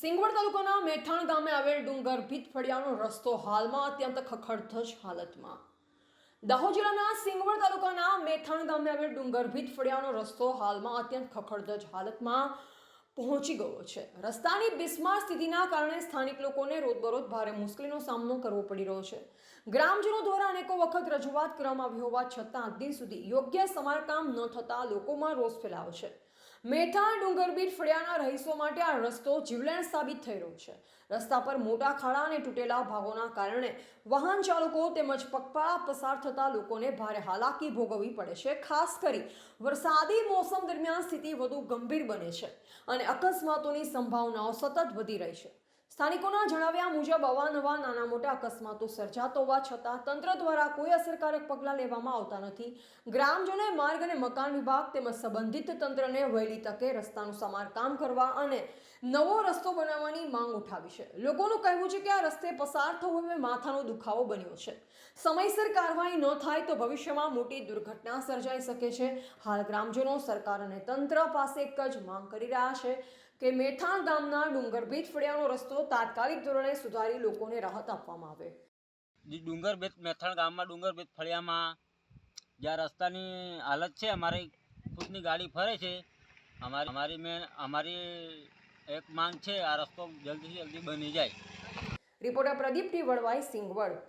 સિંગવડ તાલુકાના મેઠાણ ગામે આવેલ ડુંગર ભીત ફળિયાનો રસ્તો હાલમાં અત્યંત ખખડધજ હાલતમાં. દાહોદ જિલ્લાના સિંગવડ તાલુકાના મેઠાણ ગામે આવેલ ડુંગર ભીત ફળિયાનો રસ્તો હાલમાં અત્યંત ખખડધજ હાલતમાં પહોંચી ગયો છે. રસ્તાની બિસ્માર સ્થિતિના કારણે સ્થાનિક લોકોને રોજબરોજ ભારે મુશ્કેલીનો સામનો કરવો પડી રહ્યો છે. ગ્રામજનો દ્વારા અનેકો વખત રજૂઆત કરવામાં આવી હોવા છતાં આજ દિન સુધી યોગ્ય સમારકામ ન થતા લોકોમાં રોષ ફેલાયો છે. મેઠાણ ડુંગરભીટ ફળિયાના રહીશો માટે આ રસ્તો જીવલેણ સાબિત થઈ રહ્યો છે. રસ્તા પર મોટા ખાડા અને તૂટેલા ભાગોના કારણે વાહન ચાલકો તેમજ પગપાળા પસાર થતા લોકોને ભારે હાલાકી ભોગવવી પડે છે. ખાસ કરી વરસાદી મોસમ દરમિયાન સ્થિતિ વધુ ગંભીર બને છે અને અકસ્માતોની સંભાવનાઓ સતત વધી રહી છે. સ્થાનિકોના જણાવ્યા મુજબ અવારનવાર નાના મોટા અકસ્માતો સર્જાતો હોવા છતાં તંત્ર દ્વારા કોઈ અસરકારક પગલાં લેવામાં આવતા નથી. ગ્રામજનોએ માર્ગ અને મકાન વિભાગ તેમજ સંબંધિત તંત્રને વહેલી તકે રસ્તાનું સમારકામ કરવા અને નવો રસ્તો બનાવવાની માંગ ઉઠાવી છે. લોકોનું કહેવું છે કે આ રસ્તે પસાર થવું હવે માથાનો દુખાવો બન્યો છે. સમયસર કાર્યવાહી ન થાય તો ભવિષ્યમાં મોટી દુર્ઘટના સર્જાઈ શકે છે. હાલ ગ્રામજનો સરકાર અને તંત્ર પાસે એક જ માંગ કરી રહ્યા છે કે મેઠાણ ગામના ડુંગરભીત ફળિયાનો રસ્તો તાત્કાલિક ધોરણે સુધારી લોકોને રાહત આપવામાં આવે. ડુંગરભીત મેઠાણ ગામમાં ડુંગરભીત ફળિયામાં જ્યાં રસ્તાની હાલત છે, અમારી ખુદની ગાડી ફરે છે. અમારી એક માંગ છે, આ રસ્તો જલ્દીથી જલ્દી બની જાય. Reporter Pradeep T Vadvai, Singvad.